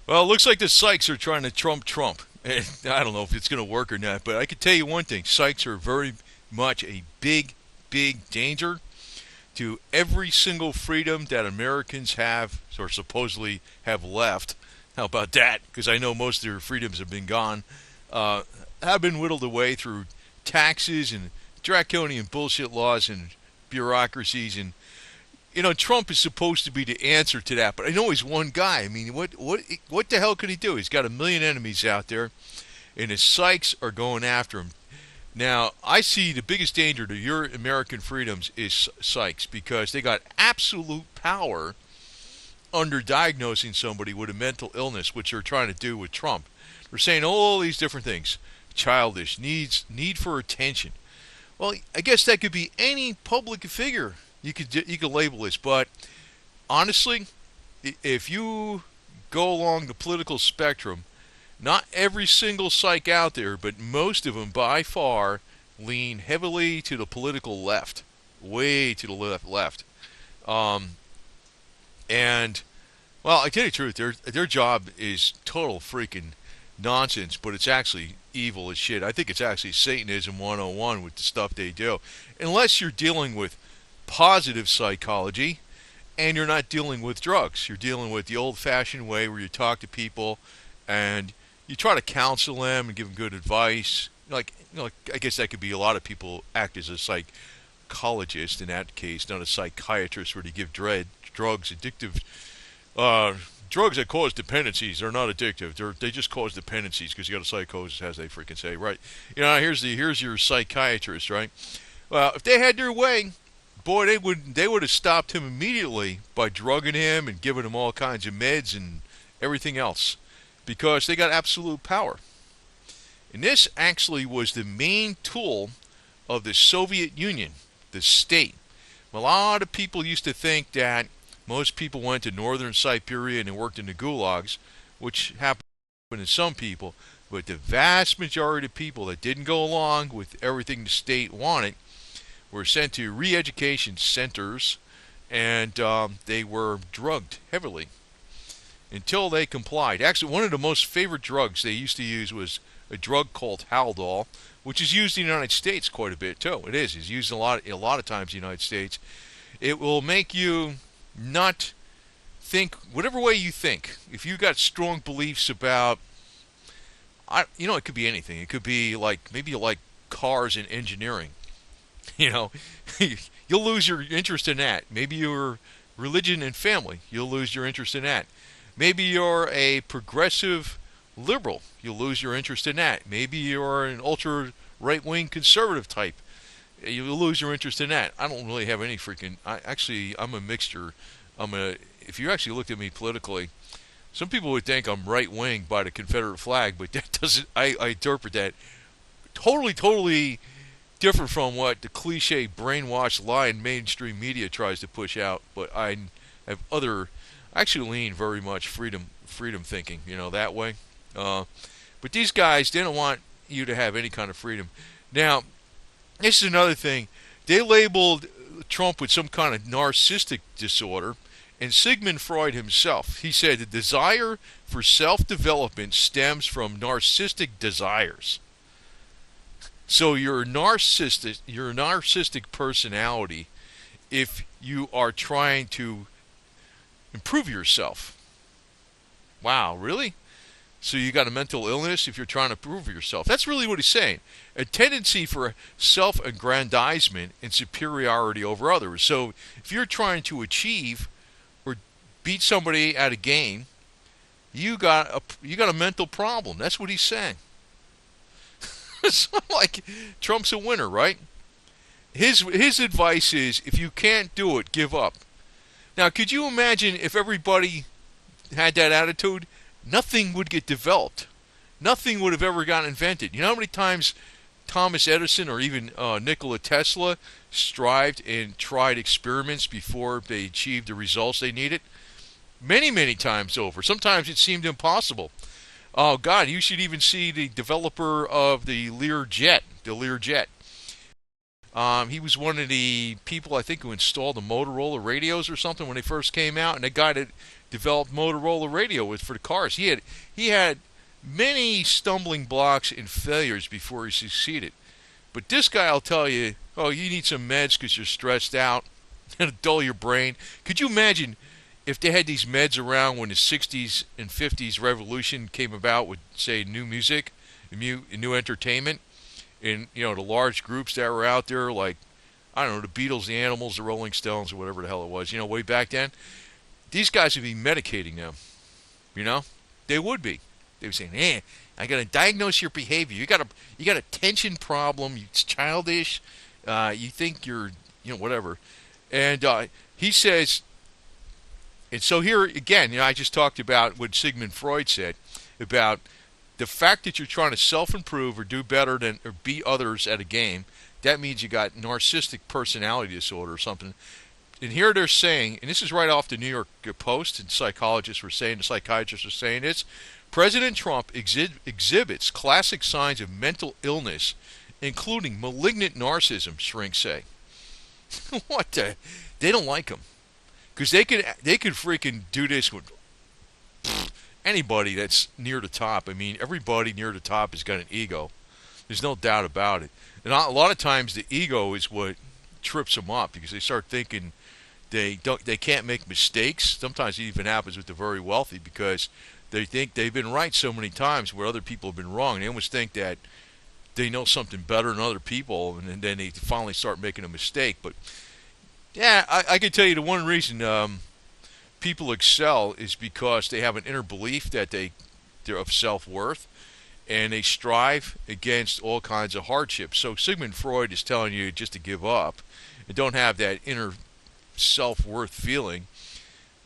Well, it looks like the Psychs are trying to trump Trump. And I don't know if it's going to work or not, but I can tell you one thing: Psychs are very much a big, big danger to every single freedom that Americans have or supposedly have left. How about that? Because I know most of their freedoms have been gone, uh, have been whittled away through taxes and draconian bullshit laws and bureaucracies. And Trump is supposed to be the answer to that, but I know he's one guy. I mean, what the hell could he do? He's got a million enemies out there, and his psychs are going after him. Now, I see the biggest danger to your American freedoms is psychs because they got absolute power under diagnosing somebody with a mental illness, which they're trying to do with Trump. They're saying all these different things: childish, need for attention. Well, I guess that could be any public figure. You could label this, but honestly, if you go along the political spectrum, not every single psych out there, but most of them by far lean heavily to the political left, way to the left. Um, and well, I tell you the truth, their job is total freaking nonsense, but it's actually evil as shit. I think it's actually Satanism 101 with the stuff they do. Unless you're dealing with positive psychology and you're not dealing with drugs. You're dealing with the old fashioned way where you talk to people and you try to counsel them and give them good advice. I guess that could be a lot of people act as a psychologist in that case, not a psychiatrist where they give drugs, addictive uh, drugs that cause dependencies are not addictive. They just cause dependencies because you got a psychosis, as they freaking say, right? Here's your psychiatrist, right? Well, if they had their way, boy, they would have stopped him immediately by drugging him and giving him all kinds of meds and everything else, because they got absolute power. And this actually was the main tool of the Soviet Union, the state. A lot of people used to think that most people went to northern Siberia and worked in the gulags, which happened to some people, but the vast majority of people that didn't go along with everything the state wanted were sent to re-education centers, and they were drugged heavily until they complied. Actually, one of the most favorite drugs they used to use was a drug called Haldol, which is used in the United States quite a bit too. It is. It's used a lot of times in the United States. It will make you not think whatever way you think. If you got strong beliefs about, it could be anything. It could be like maybe you like cars and engineering. You know, you'll lose your interest in that. Maybe your religion and family, you'll lose your interest in that. Maybe you're a progressive liberal, you'll lose your interest in that. Maybe you're an ultra right wing conservative type, you'll lose your interest in that. I don't really have any freaking. I'm a mixture. If you actually looked at me politically, some people would think I'm right wing by the Confederate flag, but that doesn't. I interpret that totally different from what the cliche brainwashed lying mainstream media tries to push out. But I have other. I actually lean very much freedom thinking. That way. But these guys, they don't want you to have any kind of freedom. Now, this is another thing. They labeled Trump with some kind of narcissistic disorder, and Sigmund Freud himself, he said the desire for self-development stems from narcissistic desires. So you're a narcissistic personality if you are trying to improve yourself. Wow, really? So you got a mental illness if you're trying to prove yourself. That's really what he's saying. A tendency for self-aggrandizement and superiority over others. So if you're trying to achieve or beat somebody at a game, you got a mental problem. That's what he's saying. So like Trump's a winner, right? His advice is if you can't do it, give up. Now, could you imagine if everybody had that attitude? Nothing would get developed. Nothing would have ever gotten invented. You know how many times Thomas Edison or even Nikola Tesla strived and tried experiments before they achieved the results they needed? Many, many times over. Sometimes it seemed impossible. Oh God, you should even see the developer of the Learjet. He was one of the people I think who installed the Motorola radios or something when they first came out, and the guy that developed Motorola radio with for the cars. He had many stumbling blocks and failures before he succeeded. But this guy will tell you, oh, you need some meds because you're stressed out. It'll dull your brain. Could you imagine if they had these meds around when the 60s and 50s revolution came about with, say, new music, new entertainment, and, the large groups that were out there, like, I don't know, the Beatles, the Animals, the Rolling Stones, or whatever the hell it was, way back then? These guys would be medicating them, They would be. They would say, hey, I got to diagnose your behavior. You got a tension problem. It's childish. You think you're, whatever. And he says, and so here again, I just talked about what Sigmund Freud said about the fact that you're trying to self-improve or do better than or beat others at a game. That means you got narcissistic personality disorder or something. And here they're saying, and this is right off the New York Post, and psychiatrists were saying this, President Trump exhibits classic signs of mental illness, including malignant narcissism, shrinks say. What the? They don't like him. Because they could freaking do this with anybody that's near the top. I mean, everybody near the top has got an ego. There's no doubt about it. And a lot of times the ego is what trips them up because they start thinking they can't make mistakes. Sometimes it even happens with the very wealthy because they think they've been right so many times where other people have been wrong. They almost think that they know something better than other people, and then they finally start making a mistake. But yeah, I can tell you the one reason people excel is because they have an inner belief that they're of self-worth, and they strive against all kinds of hardships. So Sigmund Freud is telling you just to give up and don't have that inner self-worth feeling,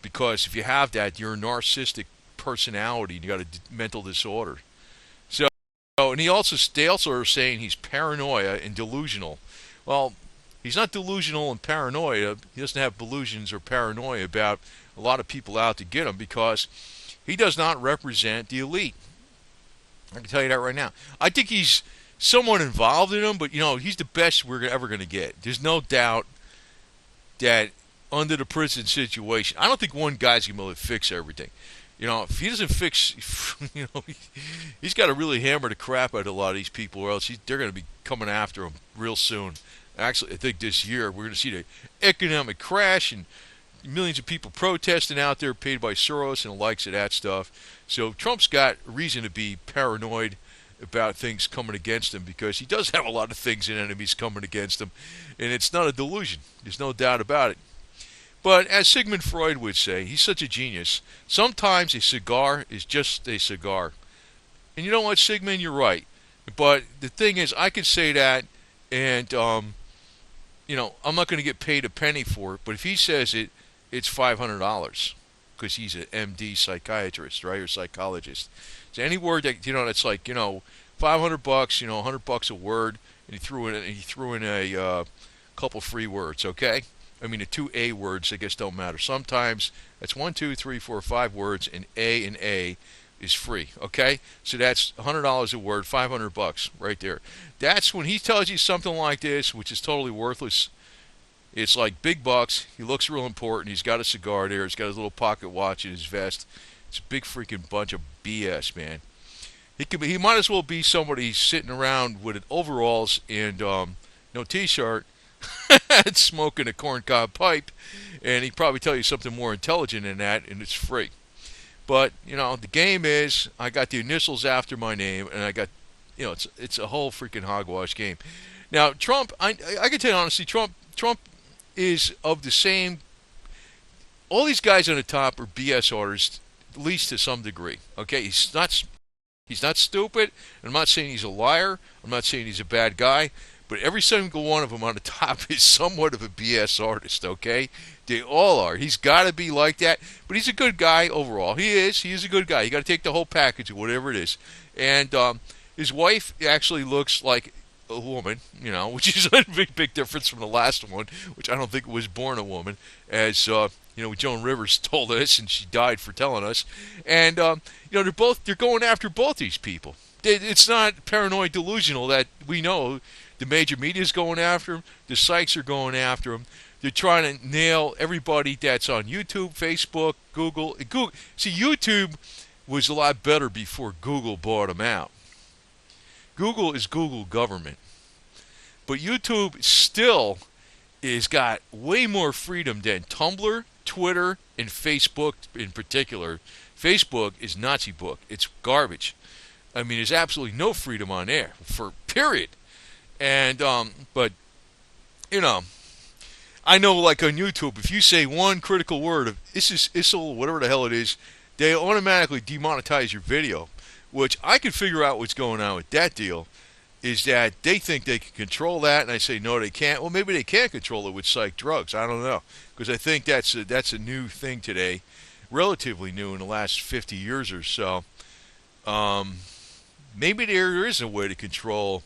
because if you have that, you're a narcissistic personality and you got a mental disorder. So, and they also are saying he's paranoia and delusional. Well, he's not delusional and paranoia. He doesn't have delusions or paranoia about a lot of people out to get him because he does not represent the elite. I can tell you that right now. I think he's somewhat involved in them, but he's the best we're ever going to get. There's no doubt that under the prison situation, I don't think one guy's going to be able to fix everything. If he doesn't fix, he's got to really hammer the crap out of a lot of these people, or else they're going to be coming after him real soon. Actually, I think this year we're going to see the economic crash and millions of people protesting out there paid by Soros and the likes of that stuff. So Trump's got reason to be paranoid about things coming against him because he does have a lot of things and enemies coming against him, and it's not a delusion. There's no doubt about it. But as Sigmund Freud would say, he's such a genius, sometimes a cigar is just a cigar. And you know what, Sigmund, you're right. But the thing is, I can say that, and, I'm not going to get paid a penny for it, but if he says it, it's $500 because he's an MD psychiatrist, right, or psychologist. So any word that, that's like, $500, $100 a word, and he threw in a couple free words, okay? I mean, the two A words, I guess, don't matter. Sometimes that's 1, 2, 3, 4, 5 words, and A is free, okay? So that's $100 a word, $500 right there. That's when he tells you something like this, which is totally worthless. It's like big bucks. He looks real important. He's got a cigar there. He's got his little pocket watch in his vest. It's a big freaking bunch of BS, man. He might as well be somebody sitting around with overalls and no T-shirt, smoking a corncob pipe, and he'd probably tell you something more intelligent than that, and it's free. But the game is I got the initials after my name, and I got it's a whole freaking hogwash game. Now Trump, I can tell you honestly, Trump is of the same. All these guys on the top are BS artists, at least to some degree. Okay, he's not stupid. I'm not saying he's a liar. I'm not saying he's a bad guy. But every single one of them on the top is somewhat of a BS artist, okay? They all are. He's got to be like that. But he's a good guy overall. He is. He is a good guy. You got to take the whole package of whatever it is. And his wife actually looks like a woman, which is a big difference from the last one, which I don't think was born a woman, as Joan Rivers told us, and she died for telling us. And they're going after both these people. It's not paranoid delusional that we know. The major media is going after him. The psychs are going after him. They're trying to nail everybody that's on YouTube, Facebook, Google. Google. See, YouTube was a lot better before Google bought them out. Google is Google government. But YouTube still is got way more freedom than Tumblr, Twitter, and Facebook in particular. Facebook is Nazi book. It's garbage. I mean, there's absolutely no freedom on there for period. And but you know, I know like on YouTube, if you say one critical word of Issel, whatever the hell it is, they automatically demonetize your video. Which I can figure out what's going on with that deal. Is that they think they can control that, and I say no, they can't. Well, maybe they can control it with psych drugs. I don't know, because I think that's a new thing today, relatively new in the last 50 years or so. Maybe there is a way to control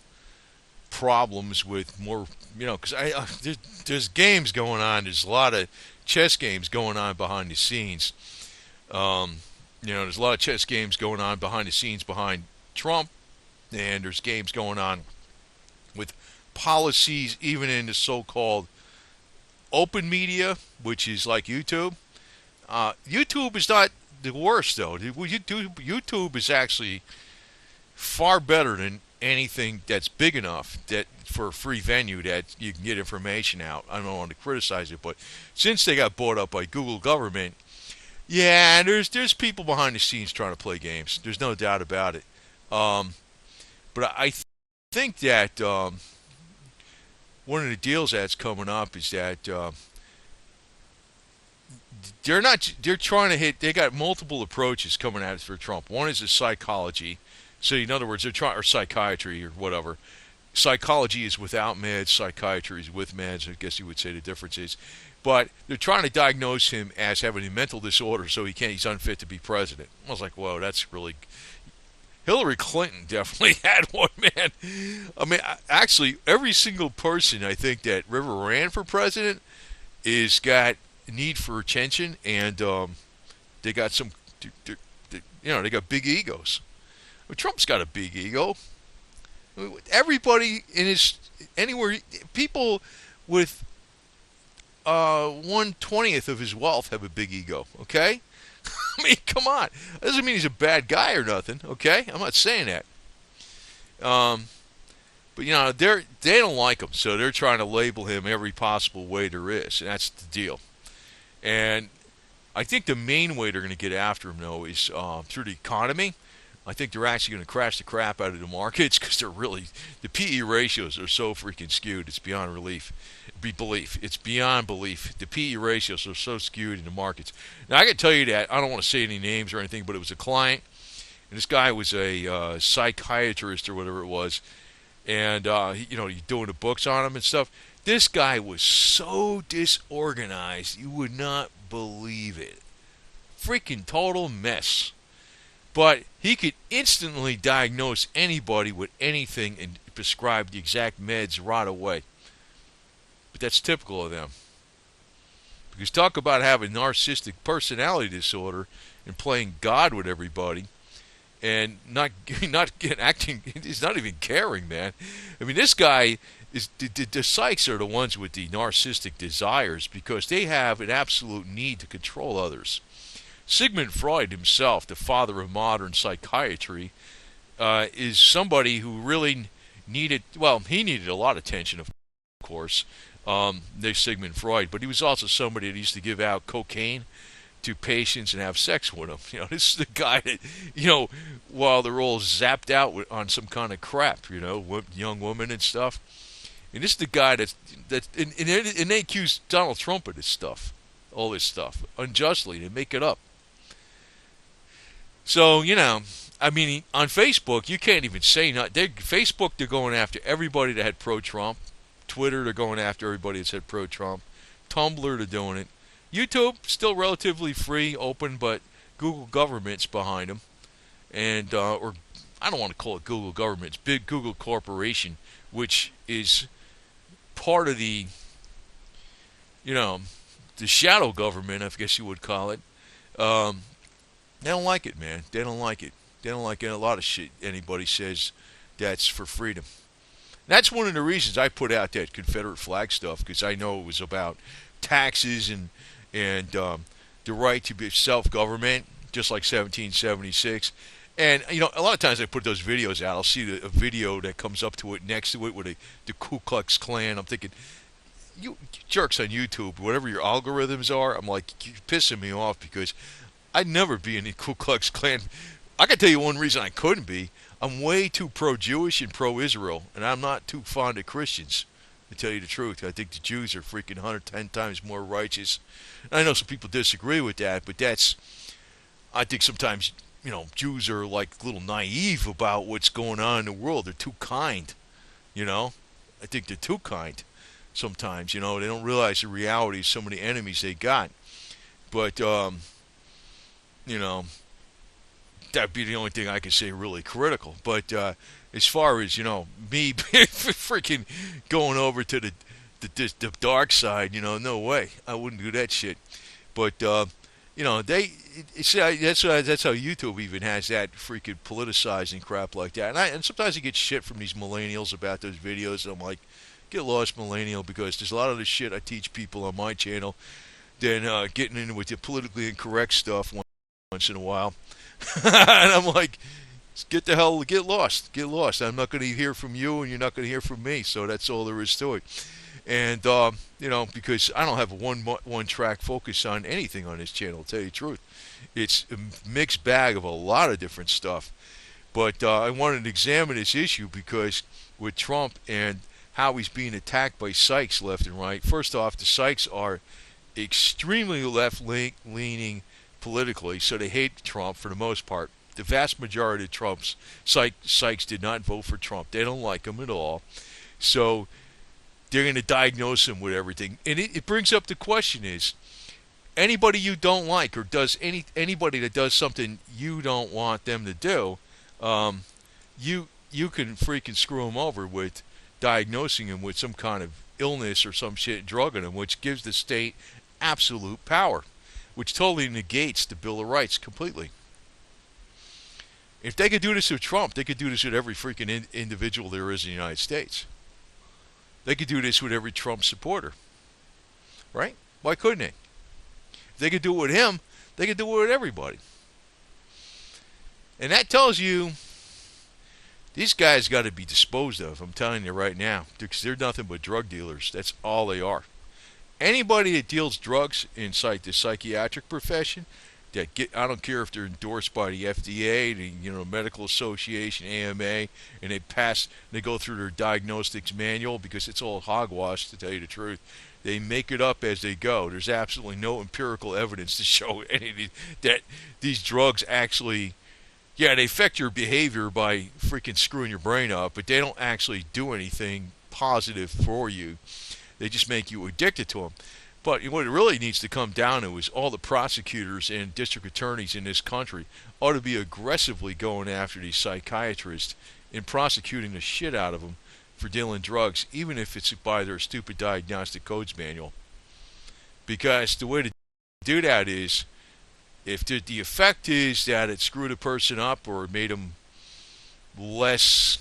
problems with more, because there's games going on. There's a lot of chess games going on behind the scenes. There's a lot of chess games going on behind the scenes behind Trump. And there's games going on with policies, even in the so-called open media, which is like YouTube. YouTube is not the worst, though. YouTube is actually far better than anything that's big enough that for a free venue that you can get information out. I don't want to criticize it, but since they got bought up by Google government, yeah, there's people behind the scenes trying to play games. There's no doubt about it. But I think that one of the deals that's coming up is that they're trying to hit. They got multiple approaches coming at it for Trump. One is the psychology. So in other words, they're trying, or psychiatry or whatever. Psychology is without meds. Psychiatry is with meds. I guess you would say the difference is. But they're trying to diagnose him as having a mental disorder, so he's unfit to be president. I was like, whoa, that's really. Hillary Clinton definitely had one, man. I mean, actually, every single person I think that ever ran for president is got need for attention, and they got some, they got big egos. Well, Trump's got a big ego. Everybody people with 1/20th of his wealth have a big ego. Okay. I mean, come on. That doesn't mean he's a bad guy or nothing, okay? I'm not saying that. But, they don't like him, so they're trying to label him every possible way there is, and that's the deal. And I think the main way they're going to get after him, though, is through the economy. I think they're actually going to crash the crap out of the markets because the PE ratios are so freaking skewed, it's beyond belief. It's beyond belief. The PE ratios are so skewed in the markets. Now, I can tell you that, I don't want to say any names or anything, but it was a client, and this guy was a psychiatrist or whatever it was, and, he's doing the books on him and stuff. This guy was so disorganized, you would not believe it. Freaking total mess. But he could instantly diagnose anybody with anything and prescribe the exact meds right away. But that's typical of them. Because talk about having narcissistic personality disorder and playing God with everybody and not acting, he's not even caring, man. I mean, this guy is, the psychs are the ones with the narcissistic desires because they have an absolute need to control others. Sigmund Freud himself, the father of modern psychiatry, is somebody who really needed, he needed a lot of attention, of course, there's Sigmund Freud, but he was also somebody that used to give out cocaine to patients and have sex with them. This is the guy that, while they're all zapped out on some kind of crap, young women and stuff. And this is the guy and they accuse Donald Trump of this stuff, all this stuff, unjustly. They make it up. So, I mean, on Facebook, you can't even say nothing. Facebook, they're going after everybody that had pro-Trump. Twitter, they're going after everybody that said pro-Trump. Tumblr, they're doing it. YouTube, still relatively free, open, but Google government's behind them. And, or I don't want to call it Google government. It's Big Google Corporation, which is part of the, the shadow government, I guess you would call it. They don't like it, man. They don't like it. They don't like a lot of shit anybody says that's for freedom. That's one of the reasons I put out that Confederate flag stuff, because I know it was about taxes and the right to be self-government, just like 1776. And a lot of times I put those videos out. I'll see a video that comes up to it next to it with the Ku Klux Klan. I'm thinking, you jerks on YouTube, whatever your algorithms are, I'm like, you're pissing me off, because I'd never be in the Ku Klux Klan. I can tell you one reason I couldn't be. I'm way too pro-Jewish and pro-Israel, and I'm not too fond of Christians, to tell you the truth. I think the Jews are freaking 110 times more righteous. And I know some people disagree with that, but I think sometimes, Jews are like a little naive about what's going on in the world. They're too kind, I think they're too kind sometimes, they don't realize the reality of some of the enemies they got. But, that'd be the only thing I could say really critical. But as far as, me freaking going over to the dark side, no way. I wouldn't do that shit. But, that's how YouTube even has that freaking politicizing crap like that. And sometimes I get shit from these millennials about those videos, and I'm like, get lost, millennial, because there's a lot of the shit I teach people on my channel than getting into with the politically incorrect stuff once in a while. And I'm like, get lost. I'm not going to hear from you, and you're not going to hear from me. So that's all there is to it. And because I don't have a one track focus on anything on this channel, to tell you the truth. It's a mixed bag of a lot of different stuff. But I wanted to examine this issue because with Trump and how he's being attacked by psychs left and right. First off, the psychs are extremely left-leaning politically, so they hate Trump for the most part. The vast majority of Trump's psychs did not vote for Trump. They don't like him at all. So they're going to diagnose him with everything. And it brings up the question is, anybody you don't like, or anybody that does something you don't want them to do, you can freaking screw them over with diagnosing him with some kind of illness or some shit, drugging him, which gives the state absolute power, which totally negates the Bill of Rights completely. If they could do this with Trump, they could do this with every freaking individual there is in the United States. They could do this with every Trump supporter. Right? Why couldn't they? If they could do it with him, they could do it with everybody. And that tells you these guys got to be disposed of, I'm telling you right now, because they're nothing but drug dealers. That's all they are. Anybody that deals drugs inside the psychiatric profession, I don't care if they're endorsed by the FDA, the Medical Association, AMA, and they go through their diagnostics manual, because it's all hogwash, to tell you the truth. They make it up as they go. There's absolutely no empirical evidence to show that these drugs actually, yeah, they affect your behavior by freaking screwing your brain up, but they don't actually do anything positive for you. They just make you addicted to them. But what it really needs to come down to is all the prosecutors and district attorneys in this country ought to be aggressively going after these psychiatrists and prosecuting the shit out of them for dealing drugs, even if it's by their stupid diagnostic codes manual. Because the way to do that is, if the effect is that it screwed a person up or made them less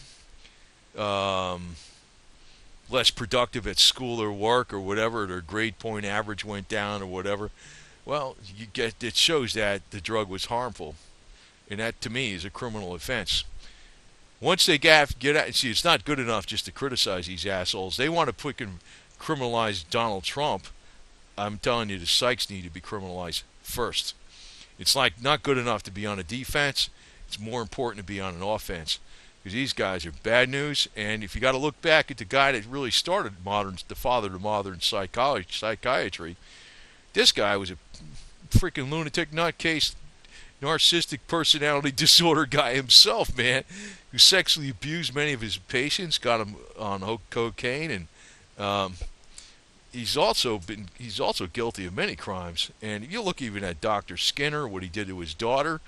productive at school or work or whatever, their grade point average went down or whatever, well, it shows that the drug was harmful. And that, to me, is a criminal offense. Once they get out, see, it's not good enough just to criticize these assholes. They want to freaking criminalize Donald Trump. I'm telling you, the psychs need to be criminalized first. It's like not good enough to be on a defense. It's more important to be on an offense. Because these guys are bad news, and if you got to look back at the guy that really started the father of modern psychiatry, this guy was a freaking lunatic nutcase, narcissistic personality disorder guy himself, man, who sexually abused many of his patients, got them on cocaine, and he's also guilty of many crimes. And if you look even at Dr. Skinner, what he did to his daughter.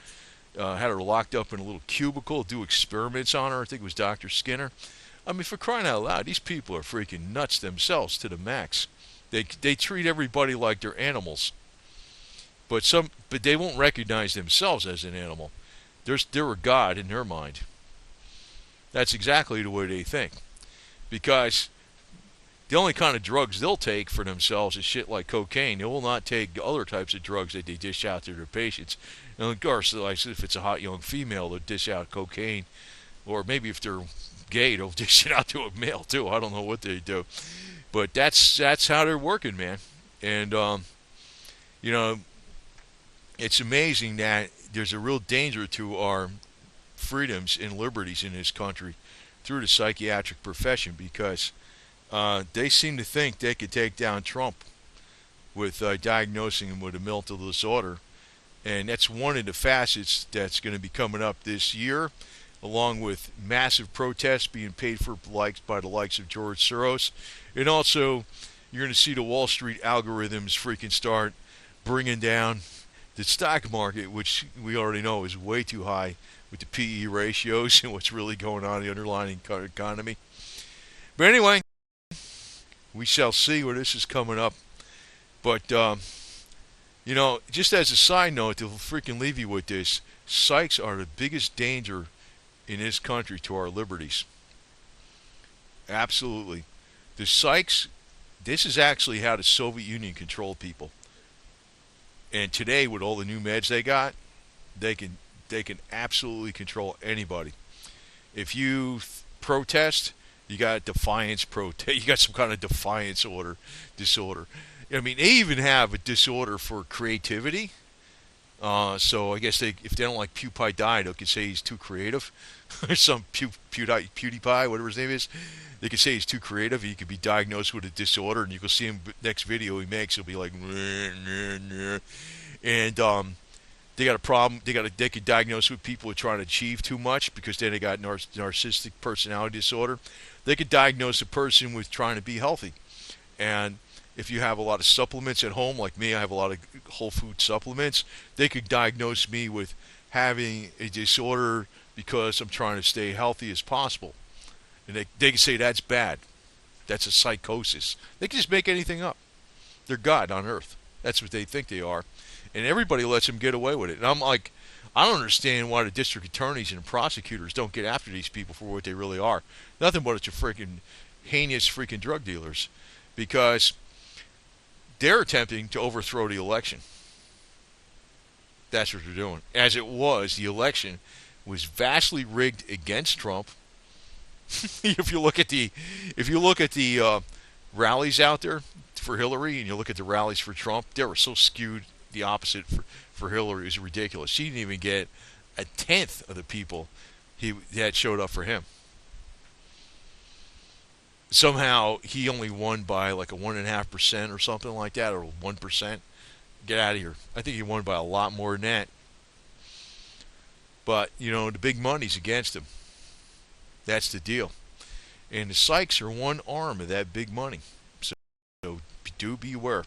Had her locked up in a little cubicle, do experiments on her. I think it was Dr. Skinner. I mean, for crying out loud, these people are freaking nuts themselves to the max. They treat everybody like they're animals, but they won't recognize themselves as an animal. They're a god in their mind. That's exactly the way they think. because the only kind of drugs they'll take for themselves is shit like cocaine. They will not take other types of drugs that they dish out to their patients. And of course, like if it's a hot young female, they'll dish out cocaine, or maybe if they're gay, they'll dish it out to a male too. I don't know what they do, but that's how they're working, man. And you know, it's amazing that there's a real danger to our freedoms and liberties in this country through the psychiatric profession, because they seem to think they could take down Trump with diagnosing him with a mental disorder. And that's one of the facets that's going to be coming up this year, along with massive protests being paid for by the likes of George Soros. And also, you're going to see the Wall Street algorithms freaking start bringing down the stock market, which we already know is way too high with the PE ratios and what's really going on in the underlying economy. But anyway, we shall see where this is coming up. But, you know, just as a side note, to freaking leave you with this, psychs are the biggest danger in this country to our liberties. Absolutely. The psychs, this is actually how the Soviet Union controlled people. And today, with all the new meds they got, they can absolutely control anybody. If you protest, you got defiance protest. You got some kind of defiance disorder. I mean, they even have a disorder for creativity. So I guess if they don't like PewDiePie, they could say he's too creative. Or some PewDiePie, whatever his name is. They could say he's too creative. He could be diagnosed with a disorder, and you can see him next video he makes. He'll be like, and they got a problem. They could diagnose with people who are trying to achieve too much, because then they got narcissistic personality disorder. They could diagnose a person with trying to be healthy, and if you have a lot of supplements at home, like me, I have a lot of whole food supplements. They could diagnose me with having a disorder because I'm trying to stay healthy as possible. And they can say that's bad. That's a psychosis. They can just make anything up. They're God on earth. That's what they think they are. And everybody lets them get away with it. And I'm like, I don't understand why the district attorneys and prosecutors don't get after these people for what they really are. Nothing but it's a freaking heinous freaking drug dealers. Because they're attempting to overthrow the election. That's what they're doing. As it was, the election was vastly rigged against Trump. If you look at the rallies out there for Hillary, and you look at the rallies for Trump, they were so skewed the opposite for Hillary. It was ridiculous. She didn't even get a tenth of the people that showed up for him. Somehow he only won by like a 1.5% or something like that, or 1%. Get out of here. I think he won by a lot more than that. But, you know, the big money's against him. That's the deal. And the psychs are one arm of that big money. So do beware.